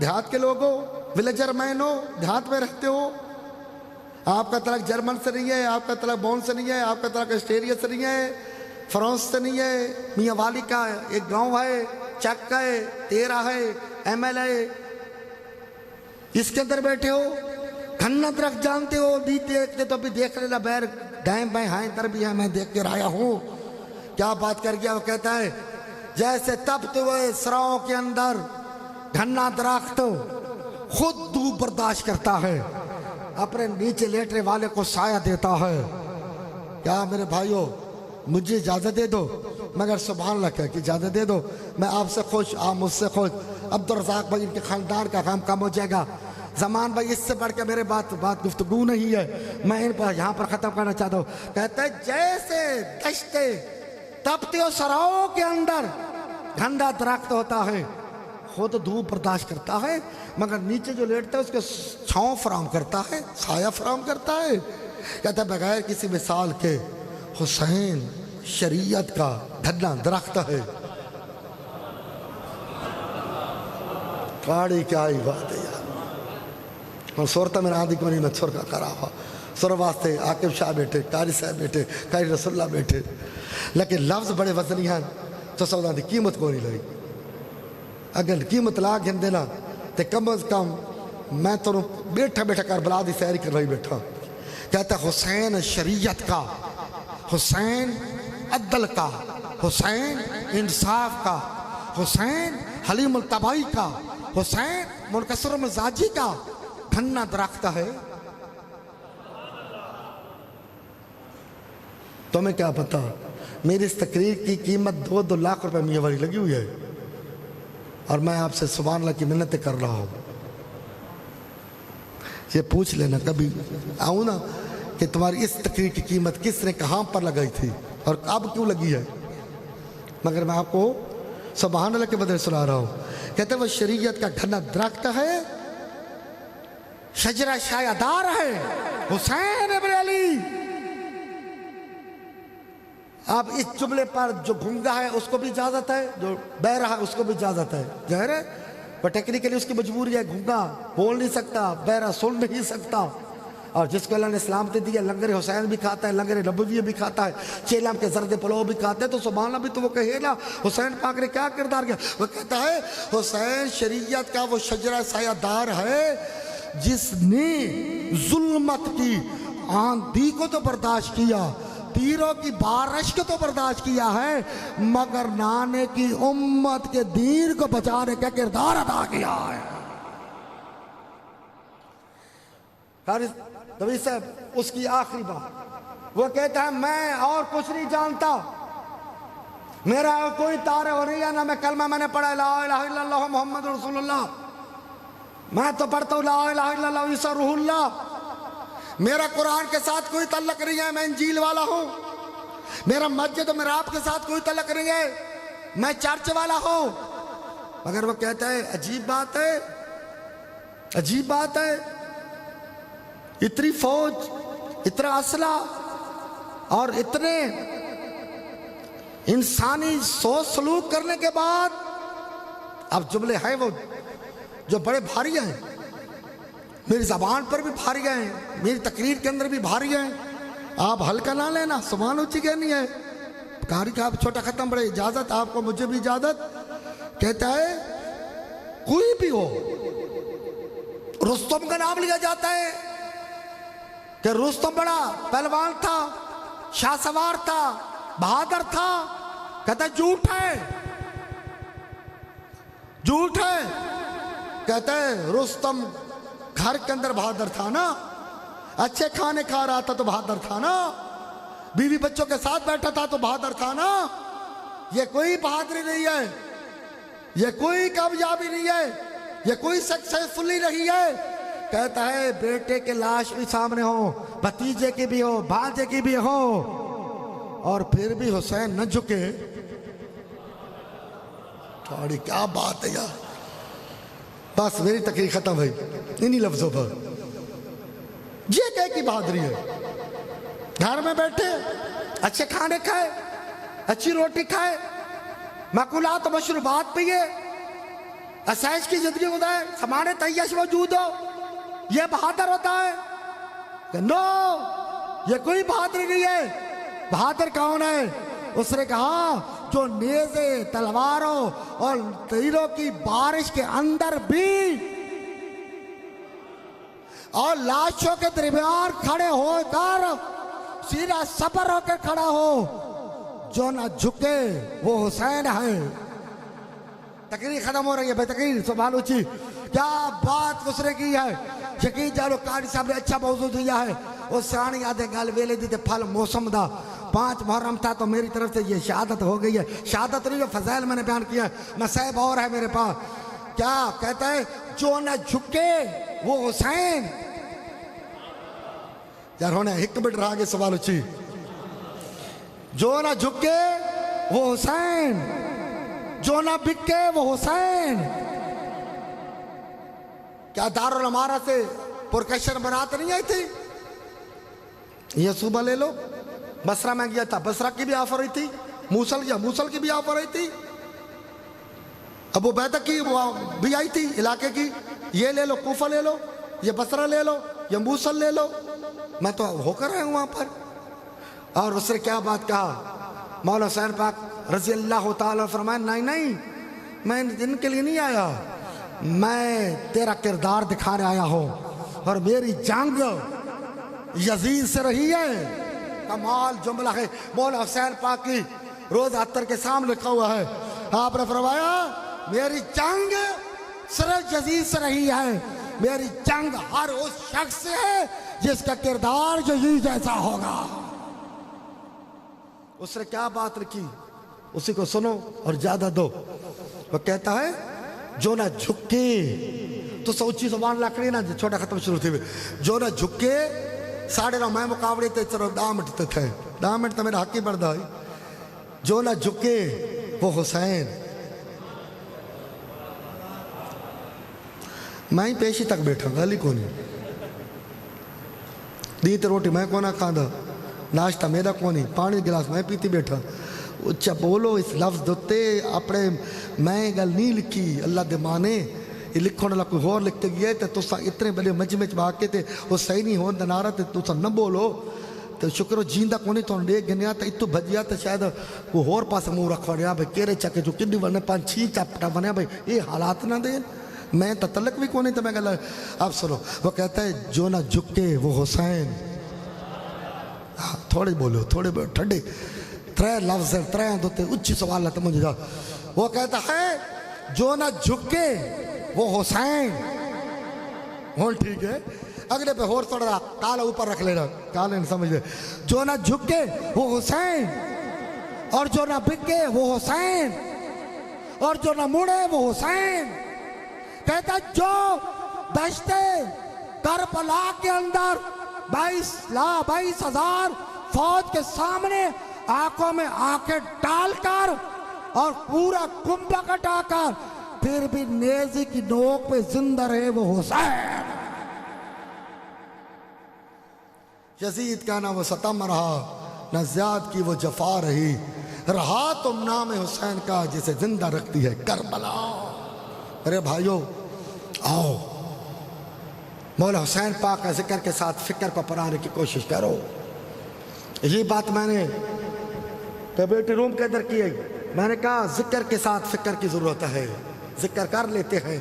دیہات کے لوگوں، ولیجر مینو، دیہات میں رہتے ہو، آپ کا تعلق جرمن سے نہیں ہے، آپ کا تعلق بون سے نہیں ہے، آپ کا تعلق آسٹریلیا سے نہیں ہے، فرانس سے نہیں ہے. میاں والی کا ایک گاؤں ہے، چک ہے، تیرا ہے، ایم ایل ہے، اس کے اندر بیٹھے ہو. گھنا درخت جانتے ہو؟ دیکھتے تو ابھی دیکھ لینا، بیر دائیں بائیں ہائیں در بھی ہے، میں دیکھ کر آیا ہوں. کیا بات کر گیا؟ وہ کہتا ہے جیسے تپتے ہوئے سراؤں کے اندر گھنا درخت خود دھوپ برداشت کرتا ہے، اپنے نیچے لیٹنے والے کو سایہ دیتا ہے. کیا میرے بھائیو مجھے اجازت دے دو، مگر سبحان اللہ کہہ کہ اجازت دے دو. میں آپ سے خوش، آپ مجھ سے خوش. عبدالرزاق بھائی ان کے خاندان کا کام کم ہو جائے گا. زمان بھائی اس سے بڑھ کے میرے بات گفتگو نہیں ہے، میں ان پر یہاں پر ختم کرنا چاہتا ہوں. کہتے ہیں جیسے دشتے تپتے و سراؤں کے اندر گھنا درخت ہوتا ہے، خود دھوپ برداشت کرتا ہے، مگر نیچے جو لیٹتا ہے اس کو چھاؤں فراہم کرتا ہے، سایہ فراہم کرتا ہے. کہتا ہے بغیر کسی مثال کے حسین شریعت کا گھنا درخت ہے. کاڑی کیا ہی بات ہے یار. اور صورتہ میں آدھی کو نہیں میں سر کا کرا ہوا سر واسطے عاقب شاہ بیٹھے، قاری صاحب بیٹھے، قاری رسول اللہ بیٹھے، لیکن لفظ بڑے وزنی ہیں تو سودا دی قیمت کو نہیں لگی. اگر قیمت لا گھن دینا تو کم از کم میں تو بیٹھا بیٹھا کربلا دی سیری کر رہی بیٹھا. کہتا حسین شریعت کا، حسین عدل کا، حسین انصاف کا، حسین حلیم الطبعی کا، حسین منکسر مزاجی کا گھنا درخت ہے. تمہیں کیا پتا میری اس تقریر کی قیمت 2 لاکھ روپے میاں والی لگی ہوئی ہے، اور میں آپ سے سبحان اللہ کی منتیں کر رہا ہوں. یہ پوچھ لینا کبھی آؤں نا کہ تمہاری اس تقریر کی قیمت کس نے کہاں پر لگائی تھی. اور اب کیوں لگی ہے؟ مگر میں آپ کو سبحان اللہ کے بدلے سنا رہا ہوں. کہتے ہیں وہ شریعت کا گھنا درخت ہے، شجرہ سایہ دار ہے، حسین ابن علی. اب اس جملے پر جو گھنگا ہے اس کو بھی اجازت ہے، جو بہرا ہے اس کو بھی اجازت ہے. ظاہر ہے پر ٹیکنیکلی اس کی مجبوری ہے، گھنگا بول نہیں سکتا، بہرا سن نہیں سکتا. اور جس کو اللہ نے اسلام دے دیا، لنگر حسین بھی کھاتا ہے، لنگر نبوی بھی کھاتا ہے، چیلم کے زرد پلو بھی کھاتے ہیں. تو سبحان اللہ بھی تو وہ کہے نا حسین پاک نے کیا کردار کیا. وہ کہتا ہے حسین شریعت کا وہ شجرہ سایہ دار ہے جس نے ظلمت کی آندھی کو تو برداشت کیا، تیروں کی بارش کو تو برداشت کیا ہے، مگر نانے کی امت کے دین کو بچانے کا کردار ادا کیا ہے. نبی صاحب اس کی آخری بات وہ کہتا ہے میں اور کچھ نہیں جانتا، میرا کوئی تعارف نہیں ہے، نہ میں کلمہ میں نے پڑھا لا الہ الا اللہ محمد رسول اللہ، میں تو پڑھتا ہوں لا الہ الا اللہ عیسیٰ روح اللہ. میرا قرآن کے ساتھ کوئی تعلق نہیں ہے، میں انجیل والا ہوں. میرا مسجد و محراب کے ساتھ کوئی تعلق نہیں ہے، میں چرچ والا ہوں. مگر وہ کہتا ہے عجیب بات ہے، عجیب بات ہے، اتنی فوج، اتنا اسلحہ اور اتنے انسانی سوچ سلوک کرنے کے بعد اب جملے ہیں وہ جو بڑے بھاری ہیں، میری زبان پر بھی بھاری ہیں، میری تقریر کے اندر بھی بھاری ہیں. آپ ہلکا نہ لینا، سبحان اونچی کہنی ہے. کاری کا آپ چھوٹا ختم بڑے اجازت آپ کو، مجھے بھی اجازت. کہتا ہے کوئی بھی ہو، رستم کا نام لیا جاتا ہے کہ رستم بڑا پہلوان تھا، شاہ سوار تھا، بہادر تھا. کہتا ہے جھوٹ ہے، جھوٹ ہے. کہتا ہے رستم گھر کے اندر بہادر تھا نا، اچھے کھانے کھا رہا تھا تو بہادر تھا نا، بیوی بچوں کے ساتھ بیٹھا تھا تو بہادر تھا نا. یہ کوئی بہادری نہیں ہے، یہ کوئی کامیابی نہیں ہے، یہ کوئی سکسیسفلی نہیں ہے. کہتا ہے بیٹے کے لاش بھی سامنے ہو، بھتیجے کی بھی ہو، بھانجے کی بھی ہو، اور پھر بھی حسین نہ جھکے. تھوڑی کیا بات ہے یار. بس میری تقریر ختم ہوئی انہی لفظوں پر. یہ کہہ کی بہادری ہے، گھر میں بیٹھے اچھے کھانے کھائے، اچھی روٹی کھائے، مأکولات و مشروبات پیے، آسائش کی زندگی گزارے، سامان تیش موجود ہو، یہ بہادر ہوتا ہے؟ کہ نو، یہ کوئی بہادری نہیں ہے. بہادر کون ہے؟ اس نے کہا جو نیزے، تلواروں اور تیروں کی بارش کے اندر بھی اور لاشوں کے درمیان کھڑے ہو کر سیدھا صبر ہو کے کھڑا ہو، جو نہ جھکے وہ حسین ہے. تقریر ختم ہو رہی ہے بھائی، تقریر سبحان اونچی. کیا بات اس نے کی ہے. یقین جانو قاری صاحب نے اچھا موضوع دیا ہے. اس سیانی آدھے گل ویلے دی تے پھل موسم دا. 5 محرم تھا تو میری طرف سے یہ شہادت ہو گئی ہے. شہادت نہیں، جو فضائل میں نے بیان کیا ہے، مسائب اور ہے میرے پاس. کیا کہتا ہے جو نہ جھکے وہ حسین. یار ہونے 1 منٹ رہا گے سوال اچھی. جو نہ جھکے وہ حسین، جو نہ بکے وہ حسین. کیا دارالعمارہ سے پرکشن برات نہیں آئی تھی؟ یہ صوبہ لے لو. بصرہ میں گیا تھا، بصرہ کی بھی آفر ہوئی تھی. موصل گیا، موصل کی بھی آفر ہوئی تھی. ابو عبیدہ کی بھی آئی تھی علاقے کی. یہ لے لو، کوفہ لے لو، یہ بصرہ لے لو، یہ موصل لے لو. میں تو ہو کر رہا ہوں وہاں پر. اور اس نے کیا بات کہا؟ مولا حسین پاک رضی اللہ تعالیٰ فرمائے نہیں نہیں، میں ان کے لیے نہیں آیا، میں تیرا کردار دکھانے آیا ہوں. اور میری جنگ یزید سے رہی ہے. کمال جملہ ہے مولا حسین پاک کی روز عطر کے سامنے لکھا ہوا ہے. آپ نے فرمایا میری جنگ صرف یزید سے رہی ہے، میری جنگ ہر اس شخص سے ہے جس کا کردار یزید جیسا ہوگا. اس نے کیا بات رکھی اسی کو سنو اور زیادہ دو. وہ کہتا ہے جو نہ جھکے تو سوچی زبان لاکڑی نا چھوٹا ختم شروع تھی. جو نہ جھکے 9.5 میں مقابلے تے چلو دام اٹھتے تھے. 10 منٹ تو میرا حق ہی بڑھتا ہے. جو نہ جھکے وہ حسین. میں ہی پیشی تک بیٹھا گالی کو نہیں. دی تو روٹی میں کونا کھانا, ناشتہ میرا کو نہیں, پانی گلاس میں پیتی بیٹھا. اچھا بولو اس لفظ دوتے اپنے میں گل نہیں لکھی اللہ دے مانے, یہ لکھو نہ کوئی اور لکھتے گئے تو تسا اتنے بڑے مجمع چ باقی تے وہ صحیح نہیں ہون دنارا تے تسا نہ بولو تو شکر ہو جیندہ کونی تو ڈے گنیا تو اتو بھجیا تو شاید کوئی اور پاس منہ رکھوا رہا بھائی کیرے چکے جو کڈی ورنے 5-6 چپٹا بنیا بھائی یہ حالات نہ دیں. میں تو تلک بھی کونی تو میں کہا اب سنو وہ کہتا ہے جو نہ جھکے وہ حسین. تھوڑے بولو تھوڑے ٹھنڈے 3 لفظ ہیں 3 دوتے اچھی سوال ہے مجھے جا. وہ کہتا ہے جو نہ جھکے وہ حسین. ہون ٹھیک ہے اگلے پہ اور تھوڑا کالا اوپر رکھ لینا کالے نہیں سمجھ لے. جو نہ جھکے وہ حسین اور جو نہ بکے وہ حسین اور جو نہ مڑے وہ حسین. کہتا جو دشتے کربلا کے اندر 22,000 فوج کے سامنے آنکھوں میں آنکھیں ڈال کر اور پورا کنبہ کٹا کر پھر بھی نیزے کی نوک پہ زندہ رہے وہ حسین. یزید کا نہ وہ ستم رہا نہ زیاد کی وہ جفا رہی, رہا تم نام حسین کا جسے زندہ رکھتی ہے کربلا. ارے بھائیو آؤ مولا حسین پاک کا ذکر کے ساتھ فکر کو پرانے کی کوشش کرو. یہ بات میں نے کمیٹی روم کے اندر کی ہے. میں نے کہا ذکر کے ساتھ فکر کی ضرورت ہے. ذکر کر لیتے ہیں,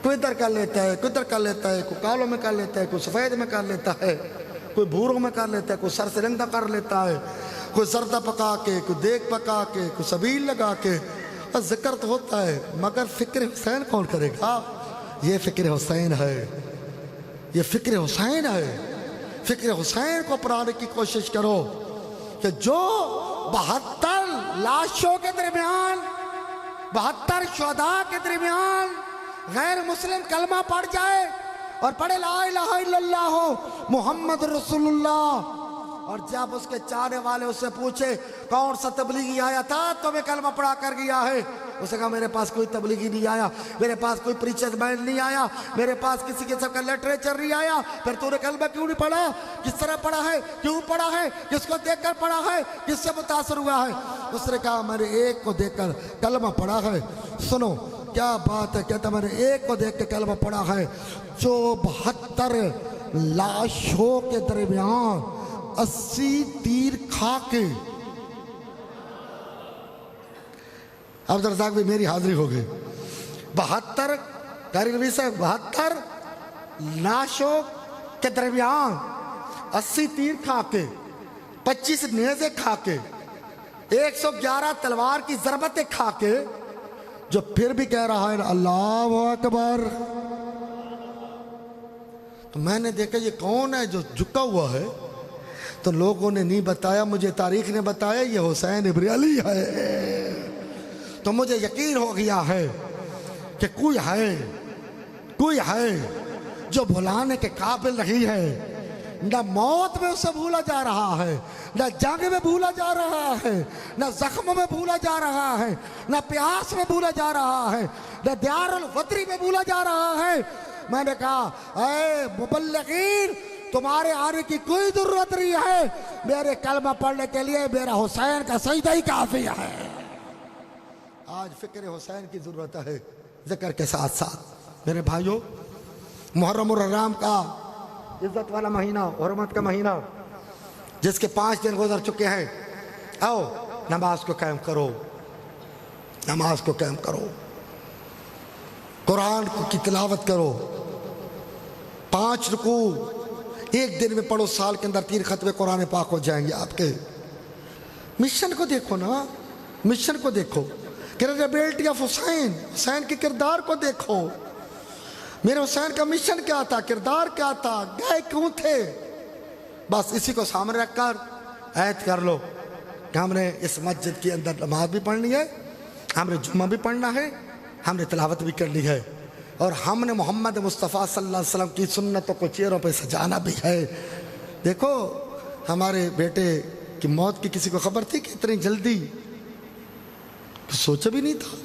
کوئی ادھر کر لیتا ہے کوئی ادھر کر لیتا ہے, کوئی کالوں میں کر لیتا ہے کوئی سفید میں کر لیتا ہے, کوئی بھوروں میں کر لیتا ہے, کوئی سر سے رنگا کر لیتا ہے, کوئی زردہ پکا کے, کوئی دیگ پکا کے, کوئی سبیل لگا کے. ذکر تو ہوتا ہے مگر فکر حسین کون کرے گا؟ یہ فکر حسین ہے, یہ فکر حسین ہے. فکر حسین کو اپنانے کی کوشش کرو کہ جو 72 لاشوں کے درمیان 72 شہداء کے درمیان غیر مسلم کلمہ پڑھ جائے اور پڑھے لا الہ الا اللہ محمد رسول اللہ, اور جب اس کے چاہنے والے اس سے پوچھے کون سا تبلیغی آیا تھا تمہیں کلمہ پڑھا کر گیا ہے, اس نے کہا میرے پاس کوئی تبلیغی نہیں آیا, میرے پاس کوئی پریچر مین نہیں آیا, میرے پاس کسی قسم کا لٹریچر نہیں آیا. پھر تو نے کلمہ کیوں نہیں پڑھا؟ کس طرح پڑھا ہے, کیوں پڑھا ہے, کس کو دیکھ کر پڑھا ہے, کس سے متاثر ہوا ہے؟ اس نے کہا میں نے ایک کو دیکھ کر کلمہ پڑھا ہے. سنو کیا بات ہے, کہتا میں نے ایک کو دیکھ کے کلمہ پڑھا ہے جو 72 لاشوں کے درمیان 80 تیر کھا کے. عبد الرزاق بھی میری حاضری ہو گئی. 72 کاری سے 72 لاشوں کے درمیان 80 تیر کھا کے, 25 نیزے کھا کے, 111 تلوار کی ضربتیں کھا کے, جو پھر بھی کہہ رہا ہے اللہ اکبر. تو میں نے دیکھا یہ کون ہے جو جھکا ہوا ہے؟ تو لوگوں نے نہیں بتایا, مجھے تاریخ نے بتایا یہ حسین ابن علی ہے. تو مجھے یقین ہو گیا ہے کہ کوئی ہے جو بھلانے کے قابل نہیں ہے. نہ موت میں اسے بھولا جا رہا ہے, نہ جنگ میں بھولا جا رہا ہے, نہ زخم میں بھولا جا رہا ہے, نہ پیاس میں بھولا جا رہا ہے, نہ دیار الوطری میں بھولا جا رہا ہے. میں نے کہا اے مبلغین تمہارے آنے کی کوئی ضرورت نہیں ہے, میرے کلمہ پڑھنے کے لیے میرا حسین کا سجدہ ہی کافی ہے. آج فکر حسین کی ضرورت ہے ذکر کے ساتھ ساتھ. میرے بھائیوں محرم الحرام کا عزت والا مہینہ, حرمت کا مہینہ جس کے 5 دن گزر چکے ہیں, آؤ نماز کو قائم کرو, نماز کو قائم کرو, قرآن کی تلاوت کرو. 5 رکوع ایک دن میں پڑھو, سال کے اندر 3 ختمے قرآن پاک ہو جائیں گے آپ کے. مشن کو دیکھو نا, مشن کو دیکھو, کریڈیبلٹی آف حسین, حسین کے کردار کو دیکھو. میرے حسین کا مشن کیا تھا, کردار کیا تھا, گئے کیوں تھے؟ بس اسی کو سامنے رکھ کر عہد کر لو کہ ہم نے اس مسجد کے اندر نماز بھی پڑھنی ہے, ہم نے جمعہ بھی پڑھنا ہے, ہم نے تلاوت بھی کرنی ہے, اور ہم نے محمد مصطفیٰ صلی اللہ علیہ وسلم کی سنتوں کو چہروں پہ سجانا بھی ہے. دیکھو ہمارے بیٹے کہ موت کی کسی کو خبر تھی کہ اتنی جلدی؟ سوچا بھی نہیں تھا.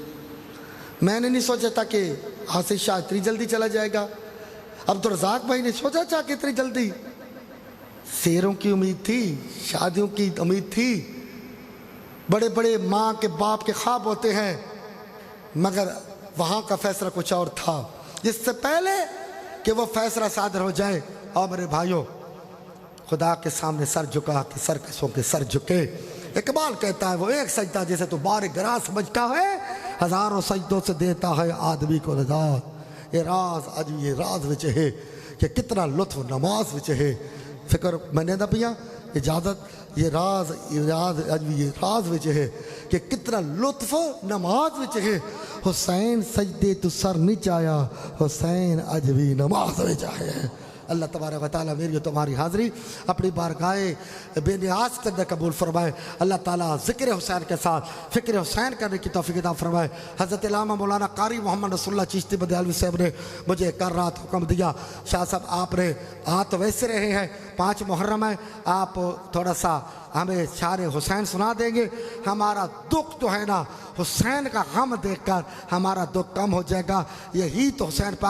میں نے نہیں سوچا تھا کہ حاصل شاہ اتنی جلدی چلا جائے گا. عبدالرزاق بھائی نے سوچا تھا کہ اتنی جلدی؟ شیروں کی امید تھی, شادیوں کی امید تھی, بڑے بڑے ماں کے باپ کے خواب ہوتے ہیں, مگر وہاں کا فیصلہ کچھ اور تھا. جس سے پہلے کہ وہ فیصلہ صادر ہو جائے, اور میرے بھائیوں, خدا کے سامنے سر جھکا کہ سرکسوں کے سر جھکے. اقبال کہتا ہے وہ ایک سجدہ جیسے تو بار گراں سمجھتا ہے, ہزاروں سجدوں سے دیتا ہے آدمی کو نجات. یہ راز اج یہ راز وچ ہے کہ کتنا لطف نماز وچ ہے. فکر میں نے نہ پیا اجازت, یہ راز اج یہ راز وچ ہے کہ کتنا لطف نماز وچ ہے. حسین سجدے تو سر نہیں چایا, حسین اج بھی نماز وچ ہے. اللہ تبارک و تعالیٰ میری و تمہاری حاضری اپنی بارگاہ بے نیاز کے اندر قبول فرمائے. اللہ تعالیٰ ذکر حسین کے ساتھ فکر حسین کرنے کی توفیق عطا فرمائے. حضرت علامہ مولانا قاری محمد رسول اللہ چشتی بدیالوی صاحب نے مجھے کل رات حکم دیا, شاہ صاحب آپ نے آ تو ویسے رہے ہیں, 5 محرم ہے, آپ تھوڑا سا ہمیں شعر حسین سنا دیں گے. ہمارا دکھ تو ہے نا, حسین کا غم دیکھ کر ہمارا دکھ کم ہو جائے گا. یہی تو حسین پاک